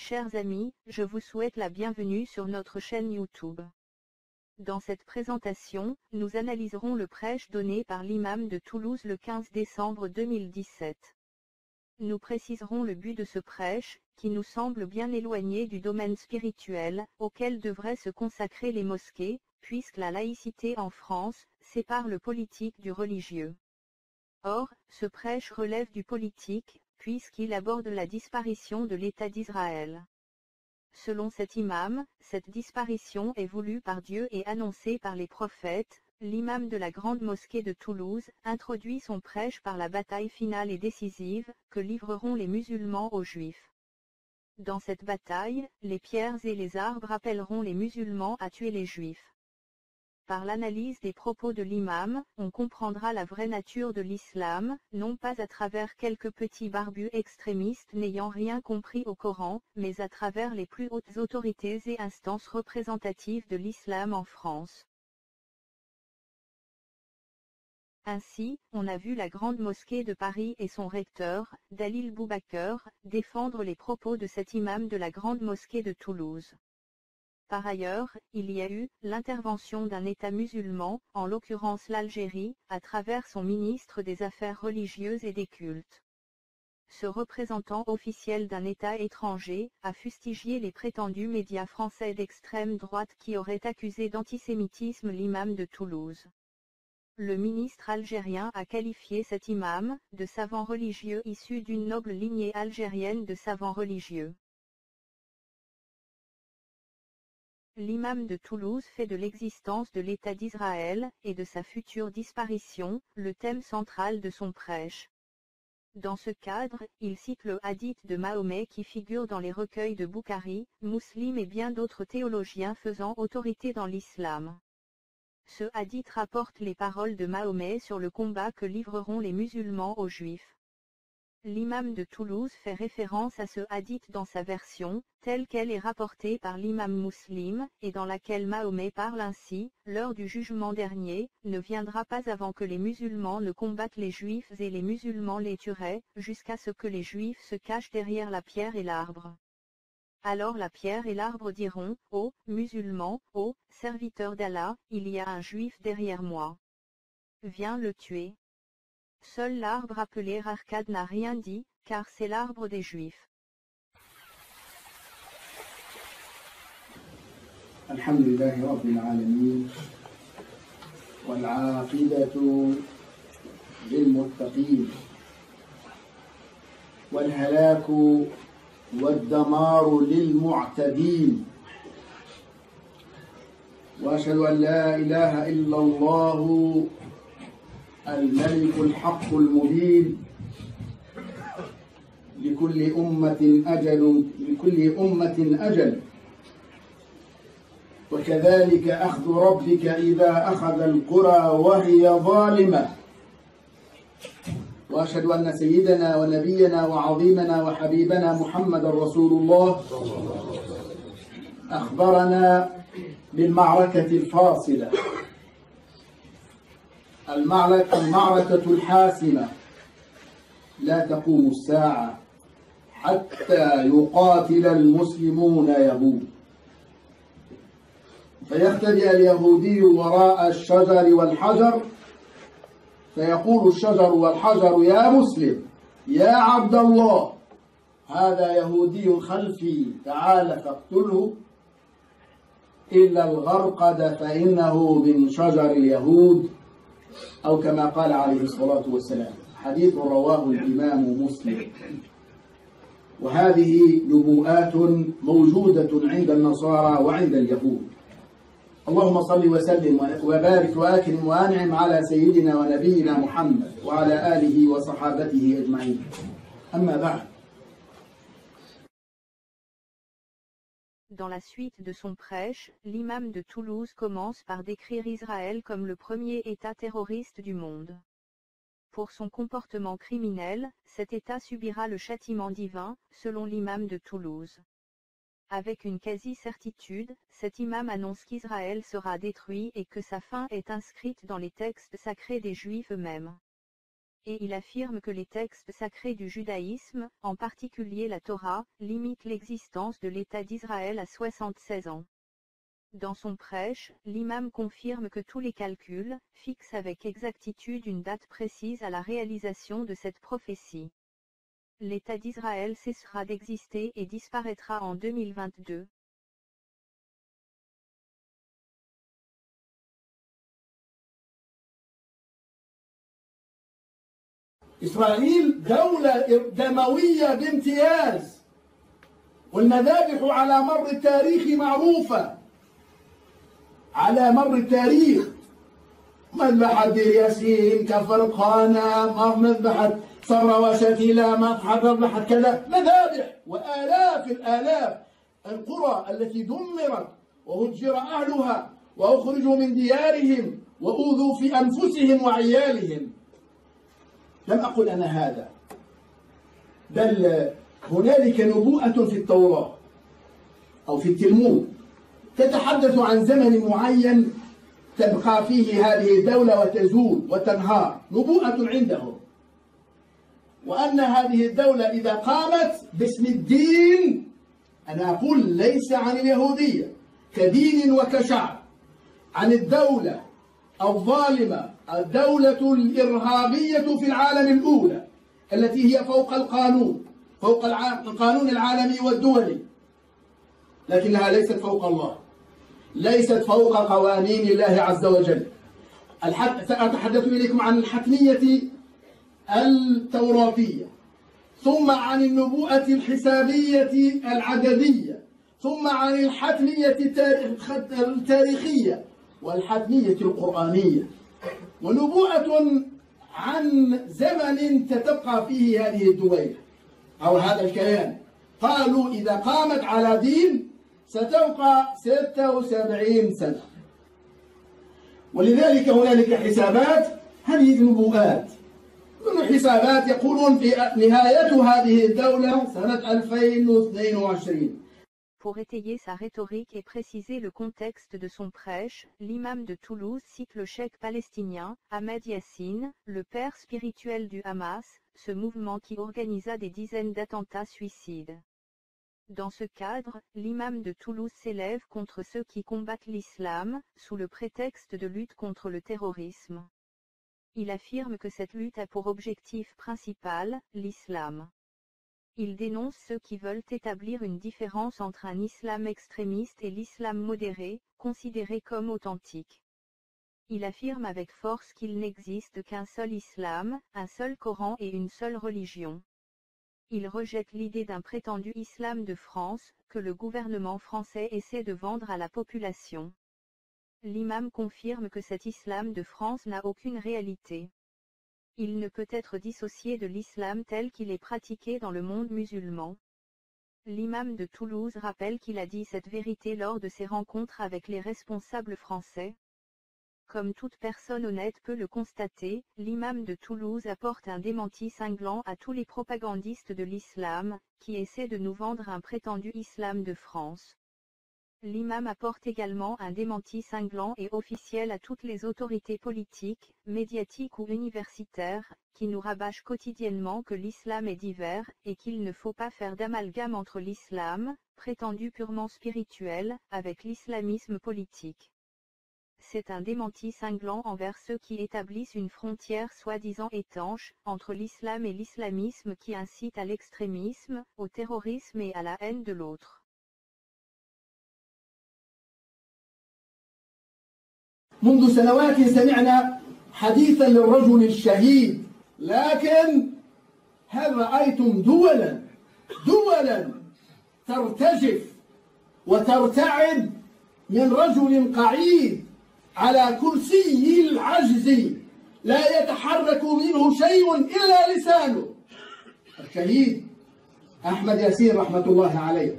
Chers amis, je vous souhaite la bienvenue sur notre chaîne YouTube. Dans cette présentation, nous analyserons le prêche donné par l'imam de Toulouse le 15 décembre 2017. Nous préciserons le but de ce prêche, qui nous semble bien éloigné du domaine spirituel, auquel devraient se consacrer les mosquées, puisque la laïcité en France sépare le politique du religieux. Or, ce prêche relève du politique, puisqu'il aborde la disparition de l'État d'Israël. Selon cet imam, cette disparition est voulue par Dieu et annoncée par les prophètes. L'imam de la grande mosquée de Toulouse introduit son prêche par la bataille finale et décisive que livreront les musulmans aux juifs. Dans cette bataille, les pierres et les arbres appelleront les musulmans à tuer les juifs. Par l'analyse des propos de l'imam, on comprendra la vraie nature de l'islam, non pas à travers quelques petits barbus extrémistes n'ayant rien compris au Coran, mais à travers les plus hautes autorités et instances représentatives de l'islam en France. Ainsi, on a vu la grande mosquée de Paris et son recteur, Dalil Boubaker, défendre les propos de cet imam de la grande mosquée de Toulouse. Par ailleurs, il y a eu l'intervention d'un État musulman, en l'occurrence l'Algérie, à travers son ministre des Affaires religieuses et des cultes. Ce représentant officiel d'un État étranger a fustigé les prétendus médias français d'extrême droite qui auraient accusé d'antisémitisme l'imam de Toulouse. Le ministre algérien a qualifié cet imam de savant religieux issu d'une noble lignée algérienne de savants religieux. L'imam de Toulouse fait de l'existence de l'État d'Israël, et de sa future disparition, le thème central de son prêche. Dans ce cadre, il cite le hadith de Mahomet qui figure dans les recueils de Boukhari, Muslim et bien d'autres théologiens faisant autorité dans l'islam. Ce hadith rapporte les paroles de Mahomet sur le combat que livreront les musulmans aux juifs. L'imam de Toulouse fait référence à ce hadith dans sa version, telle qu'elle est rapportée par l'imam Muslim, et dans laquelle Mahomet parle ainsi: « L'heure du jugement dernier ne viendra pas avant que les musulmans ne combattent les juifs et les musulmans les tueraient, jusqu'à ce que les juifs se cachent derrière la pierre et l'arbre. Alors la pierre et l'arbre diront: Ô musulmans, ô serviteurs d'Allah, il y a un juif derrière moi. Viens le tuer. » Seul l'arbre appelé Arcade n'a rien dit, car c'est l'arbre des Juifs. Alhamdulillahi Rabbil Alamin, wal aqibatu lil muttaqin, wal halaku wad damaru lil mu'tadin. Wa ashhadu an la ilaha illa Allah الملك الحق المبين لكل أمة أجل وكذلك أخذ ربك إذا أخذ القرى وهي ظالمة. وأشهد أن سيدنا ونبينا وعظيمنا وحبيبنا محمد رسول الله أخبرنا بالمعركة الفاصلة، المعركة الحاسمة، لا تقوم الساعة حتى يقاتل المسلمون يهود، فيختبئ اليهودي وراء الشجر والحجر، فيقول الشجر والحجر: يا مسلم، يا عبد الله، هذا يهودي خلفي، تعال فاقتله، إلا الغرقد فإنه من شجر اليهود، أو كما قال عليه الصلاة والسلام. حديث رواه الإمام مسلم. وهذه نبوءات موجودة عند النصارى وعند اليهود. اللهم صل وسلم وبارك وأكرم وأنعم على سيدنا ونبينا محمد وعلى آله وصحابته أجمعين. أما بعد. Dans la suite de son prêche, l'imam de Toulouse commence par décrire Israël comme le premier État terroriste du monde. Pour son comportement criminel, cet État subira le châtiment divin, selon l'imam de Toulouse. Avec une quasi-certitude, cet imam annonce qu'Israël sera détruit et que sa fin est inscrite dans les textes sacrés des Juifs eux-mêmes. et il affirme que les textes sacrés du judaïsme, en particulier la Torah, limitent l'existence de l'État d'Israël à 76 ans. Dans son prêche, l'imam confirme que tous les calculs fixent avec exactitude une date précise à la réalisation de cette prophétie. L'État d'Israël cessera d'exister et disparaîtra en 2022. إسرائيل دولة دموية بامتياز، والمذابح على مر التاريخ معروفة، على مر التاريخ، مذبحة دير ياسين، كفر الخانة، مذبحة صرة وشتيلة، مذبحة كذا، مذابح وآلاف الآلاف القرى التي دمرت وهجر أهلها وأخرجوا من ديارهم وأوذوا في أنفسهم وعيالهم. لم أقل أنا هذا، بل هنالك نبوءة في التوراة أو في التلمود تتحدث عن زمن معين تبقى فيه هذه الدولة وتزول وتنهار، نبوءة عندهم، وأن هذه الدولة إذا قامت باسم الدين، أنا أقول ليس عن اليهودية كدين وكشعب، عن الدولة الظالمة، الدولة الإرهابية في العالم الأولى التي هي فوق القانون، فوق القانون العالمي والدولي، لكنها ليست فوق الله، ليست فوق قوانين الله عز وجل. سأتحدث إليكم عن الحتمية التوراتية، ثم عن النبوءة الحسابية العددية، ثم عن الحتمية التاريخية والحتمية القرآنية، ونبوءة عن زمن ستبقى فيه هذه الدويلة أو هذا الكيان. قالوا إذا قامت على دين ستبقى 76 سنة، ولذلك هنالك حسابات، هذه النبوءات من حسابات يقولون في نهاية هذه الدولة سنة 2022. Pour étayer sa rhétorique et préciser le contexte de son prêche, l'imam de Toulouse cite le cheikh palestinien, Ahmed Yassine, le père spirituel du Hamas, ce mouvement qui organisa des dizaines d'attentats suicides. Dans ce cadre, l'imam de Toulouse s'élève contre ceux qui combattent l'islam, sous le prétexte de lutte contre le terrorisme. Il affirme que cette lutte a pour objectif principal, l'islam. Il dénonce ceux qui veulent établir une différence entre un islam extrémiste et l'islam modéré, considéré comme authentique. Il affirme avec force qu'il n'existe qu'un seul islam, un seul Coran et une seule religion. Il rejette l'idée d'un prétendu islam de France, que le gouvernement français essaie de vendre à la population. L'imam confirme que cet islam de France n'a aucune réalité. Il ne peut être dissocié de l'islam tel qu'il est pratiqué dans le monde musulman. L'imam de Toulouse rappelle qu'il a dit cette vérité lors de ses rencontres avec les responsables français. Comme toute personne honnête peut le constater, l'imam de Toulouse apporte un démenti cinglant à tous les propagandistes de l'islam, qui essaient de nous vendre un prétendu islam de France. L'imam apporte également un démenti cinglant et officiel à toutes les autorités politiques, médiatiques ou universitaires, qui nous rabâchent quotidiennement que l'islam est divers, et qu'il ne faut pas faire d'amalgame entre l'islam, prétendu purement spirituel, avec l'islamisme politique. C'est un démenti cinglant envers ceux qui établissent une frontière soi-disant étanche, entre l'islam et l'islamisme qui incite à l'extrémisme, au terrorisme et à la haine de l'autre. منذ سنوات سمعنا حديثا للرجل الشهيد، لكن هل رأيتم دولا ترتجف وترتعد من رجل قعيد على كرسي العجز لا يتحرك منه شيء إلا لسانه؟ الشهيد أحمد ياسين رحمة الله عليه.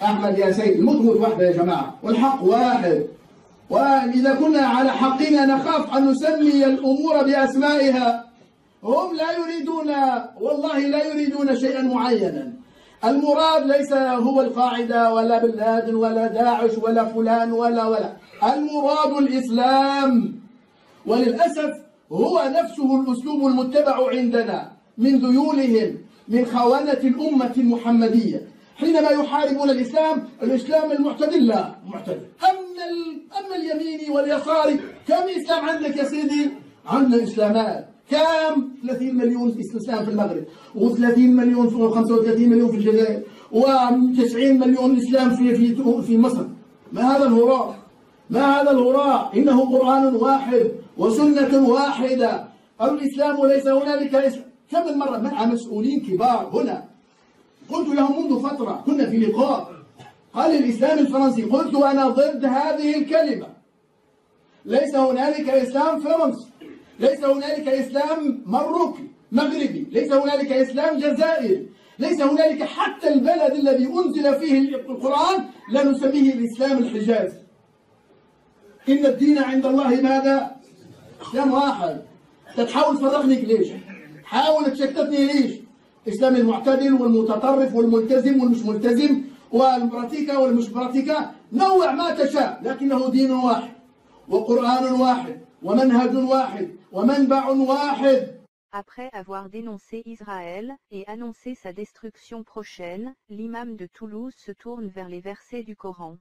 أحمد ياسين، الموت واحدة يا جماعة والحق واحد، وإذا كنا على حقنا نخاف أن نسمي الأمور بأسمائها. هم لا يريدون، والله لا يريدون شيئا معينا. المراد ليس هو القاعدة ولا بن لادن ولا داعش ولا فلان ولا المراد الإسلام. وللأسف هو نفسه الأسلوب المتبع عندنا من ذيولهم من خونة الأمة المحمدية حينما يحاربون الإسلام المعتدل. لا معتدل. أما اليمين واليسار، كم إسلام عندك يا سيدي؟ عندنا إسلامات كم؟ 30 مليون إسلام في المغرب، و30 مليون و35 مليون في الجزائر، و90 مليون إسلام في مصر. ما هذا الهراء؟ ما هذا الهراء؟ إنه قرآن واحد وسنة واحدة. الإسلام ليس هنالك إسلام. كم من مرة مع مسؤولين كبار هنا قلت لهم منذ فترة، كنا في لقاء، قال الإسلام الفرنسي، قلت أنا ضد هذه الكلمة. ليس هنالك إسلام فرنسي، ليس هنالك إسلام مغربي، ليس هنالك إسلام جزائري، ليس هنالك حتى البلد الذي أنزل فيه القرآن لا نسميه الإسلام الحجازي. إن الدين عند الله ماذا؟ إسلام واحد. تحاول تفرقني ليش؟ حاول تشتتني ليش؟ الإسلام المعتدل والمتطرف والملتزم والمش ملتزم والبراتيكا والمش براتيكا، نوع ما تشاء، لكنه دين واحد وقرآن واحد ومنهج واحد ومنبع واحد. Après avoir dénoncé Israël et annoncé sa destruction prochaine, l'imam de Toulouse se tourne vers les versets du Coran.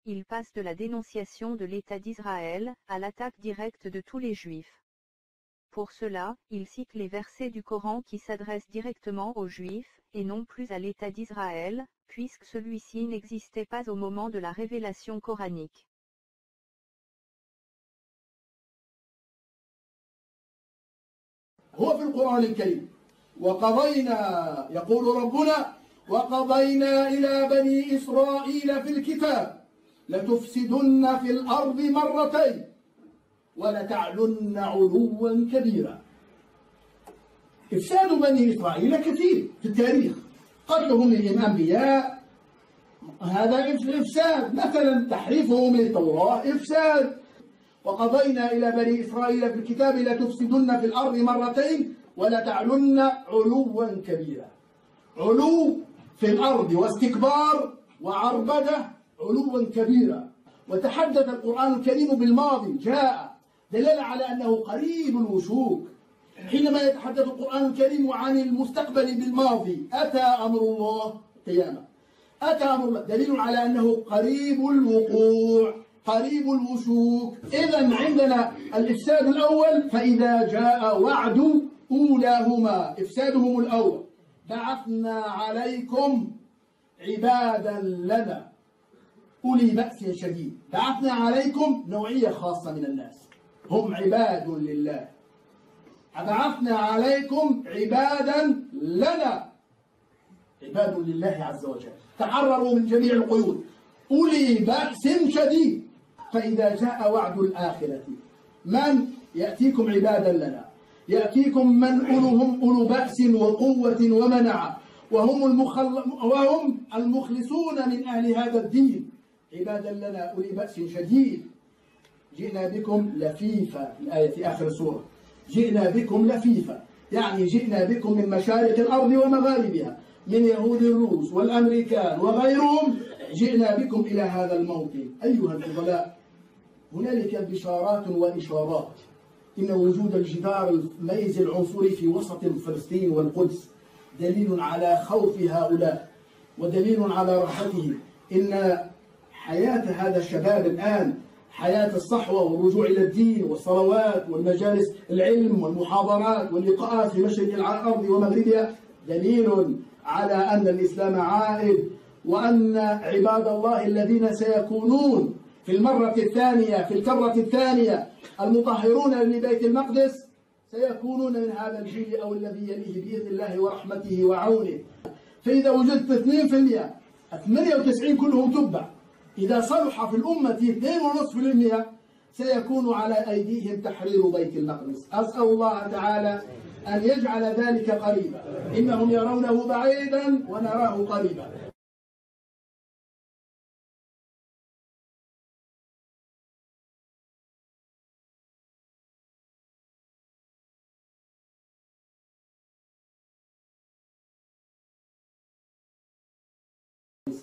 Il passe de la dénonciation de l'État d'Israël à l'attaque directe de tous les Juifs. Pour cela, il cite les versets du Coran qui s'adressent directement aux Juifs, et non plus à l'État d'Israël, puisque celui-ci n'existait pas au moment de la révélation coranique. هو في القرآن الكريم وقضينا، يقول ربنا وقضينا إلى بني إسرائيل في الكتاب لتفسدن في الأرض مرتين ولتعلن علوا كبيرا. إفساد بني إسرائيل كثير في التاريخ، قتلهم للأنبياء هذا إفساد، مثلا تحريفهم للتوراة إفساد. وقضينا إلى بني إسرائيل في الكتاب لتفسدن في الأرض مرتين ولتعلن علوا كبيرا. علو في الأرض واستكبار وعربدة، علوا كبيرا. وتحدث القرآن الكريم بالماضي، جاء دلالة على أنه قريب الوشوك. حينما يتحدث القرآن الكريم عن المستقبل بالماضي، أتى أمر الله قيامة، أتى أمر الله، دليل على أنه قريب الوقوع قريب الوشوك. إذن عندنا الإفساد الأول، فإذا جاء وعد أولاهما، إفسادهم الأول، بعثنا عليكم عبادا لنا أولي بأس شديد. بعثنا عليكم نوعية خاصة من الناس، هم عباد لله. بعثنا عليكم عبادا لنا، عباد لله عز وجل، تحرروا من جميع القيود، أولي بأس شديد. فإذا جاء وعد الآخرة، من يأتيكم عبادا لنا؟ يأتيكم من هم أولو بأس وقوة ومنعة، وهم المخلصون من أهل هذا الدين، عبادا لنا أولي بأس شديد. جئنا بكم لفيفا، الآية في آخر السورة، جئنا بكم لفيفا، يعني جئنا بكم من مشارق الأرض ومغاربها، من يهود الروس والأمريكان وغيرهم، جئنا بكم إلى هذا الموطن. أيها الفضلاء، هنالك بشارات وإشارات. إن وجود الجدار الميز العنصري في وسط فلسطين والقدس دليل على خوف هؤلاء ودليل على رغبتهم. إن حياة هذا الشباب الآن، حياة الصحوة والرجوع إلى الدين والصلوات والمجالس العلم والمحاضرات واللقاءات في مشرق الأرض ومغربها، دليل على أن الإسلام عائد، وأن عباد الله الذين سيكونون في المرة الثانية، في الكرة الثانية، المطهرون لبيت المقدس، سيكونون من هذا الجيل أو الذي يليه بإذن الله ورحمته وعونه. فإذا وجدت 2%، 98 كلهم تبع. إذا صلح في الأمة 2.5%، سيكون على أيديهم تحرير بيت المقدس. أسأل الله تعالى أن يجعل ذلك قريبا، إنهم يرونه بعيدا ونراه قريبا.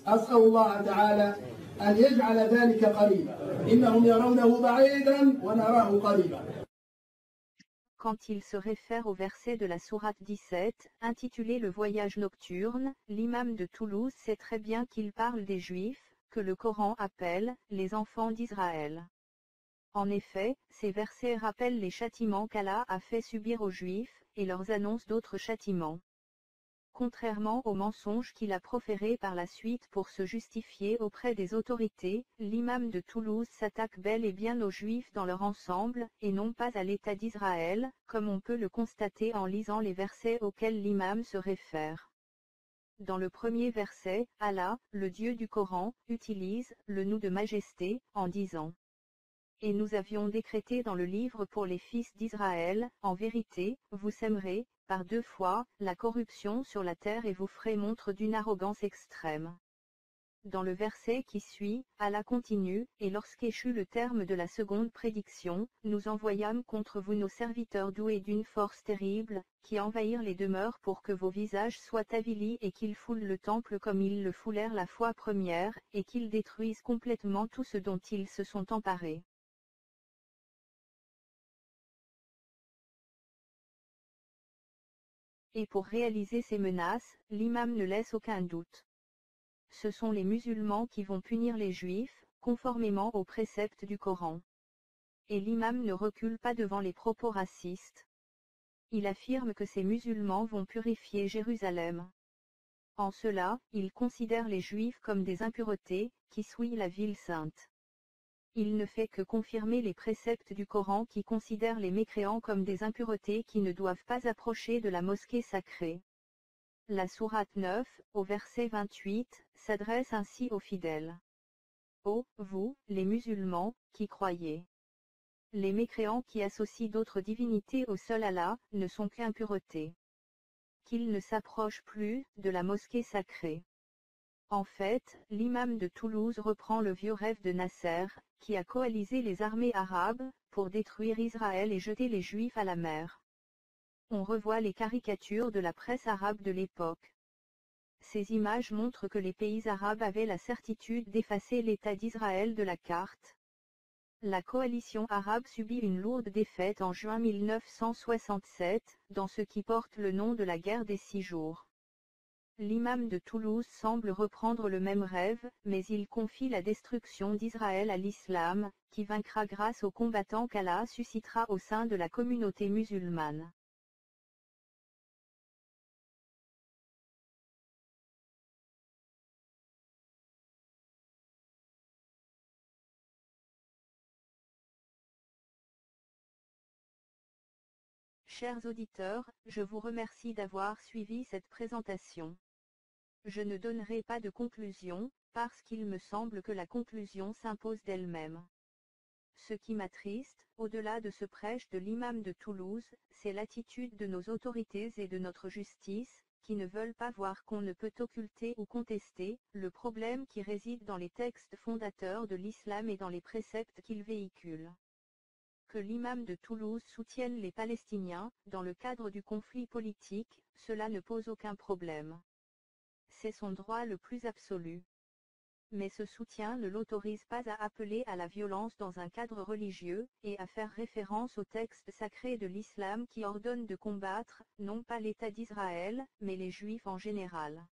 أسأل الله تعالى أن يجعل ذلك قريبا، إنهم يرونه بعيدا ونراه قريبا. Quand il se réfère au verset de la sourate 17, intitulé Le voyage nocturne, l'imam de Toulouse sait très bien qu'il parle des Juifs, que le Coran appelle « les enfants d'Israël ». En effet, ces versets rappellent les châtiments qu'Allah a fait subir aux Juifs, et leur annonce d'autres châtiments. Contrairement aux mensonges qu'il a proférés par la suite pour se justifier auprès des autorités, l'imam de Toulouse s'attaque bel et bien aux Juifs dans leur ensemble, et non pas à l'État d'Israël, comme on peut le constater en lisant les versets auxquels l'imam se réfère. Dans le premier verset, Allah, le Dieu du Coran, utilise le nous de majesté, en disant « Et nous avions décrété dans le livre pour les fils d'Israël, en vérité, vous sèmerez, par 2 fois, la corruption sur la terre et vous ferez montre d'une arrogance extrême. » Dans le verset qui suit, Allah continue, « Et lorsqu'échut le terme de la seconde prédiction, nous envoyâmes contre vous nos serviteurs doués d'une force terrible, qui envahirent les demeures pour que vos visages soient avilis et qu'ils foulent le temple comme ils le foulèrent la fois première, et qu'ils détruisent complètement tout ce dont ils se sont emparés. » Et pour réaliser ces menaces, l'imam ne laisse aucun doute. Ce sont les musulmans qui vont punir les juifs, conformément aux préceptes du Coran. Et l'imam ne recule pas devant les propos racistes. Il affirme que ces musulmans vont purifier Jérusalem. En cela, il considère les juifs comme des impuretés, qui souillent la ville sainte. Il ne fait que confirmer les préceptes du Coran qui considèrent les mécréants comme des impuretés qui ne doivent pas approcher de la mosquée sacrée. La sourate 9, au verset 28, s'adresse ainsi aux fidèles. Ô, vous, les musulmans, qui croyez. Les mécréants qui associent d'autres divinités au seul Allah, ne sont qu'impuretés. Qu'ils ne s'approchent plus de la mosquée sacrée. En fait, l'imam de Toulouse reprend le vieux rêve de Nasser, qui a coalisé les armées arabes, pour détruire Israël et jeter les Juifs à la mer. On revoit les caricatures de la presse arabe de l'époque. Ces images montrent que les pays arabes avaient la certitude d'effacer l'État d'Israël de la carte. La coalition arabe subit une lourde défaite en juin 1967, dans ce qui porte le nom de la guerre des 6 jours. L'imam de Toulouse semble reprendre le même rêve, mais il confie la destruction d'Israël à l'islam, qui vaincra grâce aux combattants qu'Allah suscitera au sein de la communauté musulmane. Chers auditeurs, je vous remercie d'avoir suivi cette présentation. Je ne donnerai pas de conclusion, parce qu'il me semble que la conclusion s'impose d'elle-même. Ce qui m'attriste, au-delà de ce prêche de l'imam de Toulouse, c'est l'attitude de nos autorités et de notre justice, qui ne veulent pas voir qu'on ne peut occulter ou contester le problème qui réside dans les textes fondateurs de l'islam et dans les préceptes qu'ils véhiculent. Que l'imam de Toulouse soutienne les Palestiniens, dans le cadre du conflit politique, cela ne pose aucun problème. C'est son droit le plus absolu. Mais ce soutien ne l'autorise pas à appeler à la violence dans un cadre religieux, et à faire référence aux textes sacrés de l'islam qui ordonnent de combattre, non pas l'État d'Israël, mais les Juifs en général.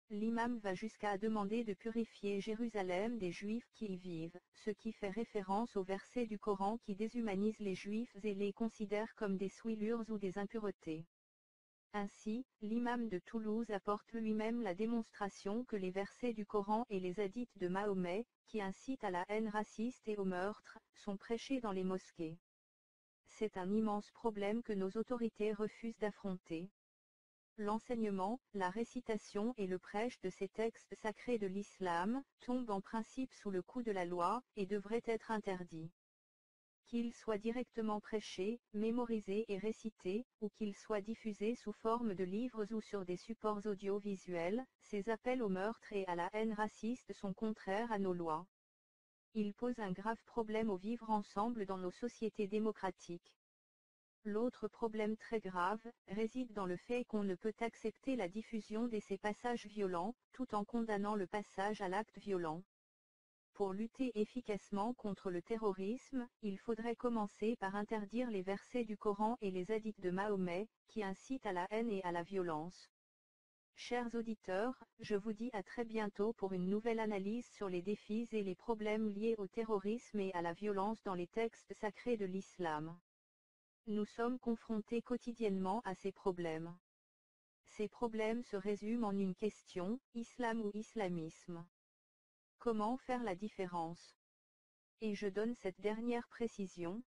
L'imam va jusqu'à demander de purifier Jérusalem des Juifs qui y vivent, ce qui fait référence au verset du Coran qui déshumanise les Juifs et les considère comme des souillures ou des impuretés. Ainsi, l'imam de Toulouse apporte lui-même la démonstration que les versets du Coran et les hadiths de Mahomet, qui incitent à la haine raciste et au meurtre, sont prêchés dans les mosquées. C'est un immense problème que nos autorités refusent d'affronter. L'enseignement, la récitation et le prêche de ces textes sacrés de l'islam, tombent en principe sous le coup de la loi, et devraient être interdits. Qu'ils soient directement prêchés, mémorisés et récités, ou qu'ils soient diffusés sous forme de livres ou sur des supports audiovisuels, ces appels au meurtre et à la haine raciste sont contraires à nos lois. Ils posent un grave problème au vivre ensemble dans nos sociétés démocratiques. L'autre problème très grave, réside dans le fait qu'on ne peut accepter la diffusion de ces passages violents, tout en condamnant le passage à l'acte violent. Pour lutter efficacement contre le terrorisme, il faudrait commencer par interdire les versets du Coran et les hadiths de Mahomet, qui incitent à la haine et à la violence. Chers auditeurs, je vous dis à très bientôt pour une nouvelle analyse sur les défis et les problèmes liés au terrorisme et à la violence dans les textes sacrés de l'islam. Nous sommes confrontés quotidiennement à ces problèmes. Ces problèmes se résument en une question, islam ou islamisme. Comment faire la différence? Et je donne cette dernière précision.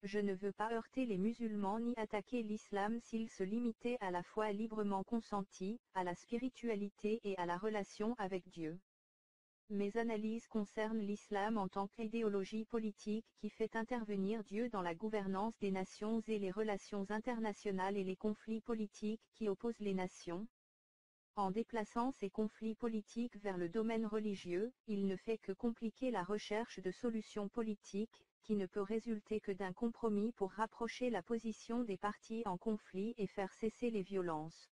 Je ne veux pas heurter les musulmans ni attaquer l'islam s'il se limitait à la foi librement consentie, à la spiritualité et à la relation avec Dieu. Mes analyses concernent l'islam en tant qu'idéologie politique qui fait intervenir Dieu dans la gouvernance des nations et les relations internationales et les conflits politiques qui opposent les nations. En déplaçant ces conflits politiques vers le domaine religieux, il ne fait que compliquer la recherche de solutions politiques, qui ne peut résulter que d'un compromis pour rapprocher la position des parties en conflit et faire cesser les violences.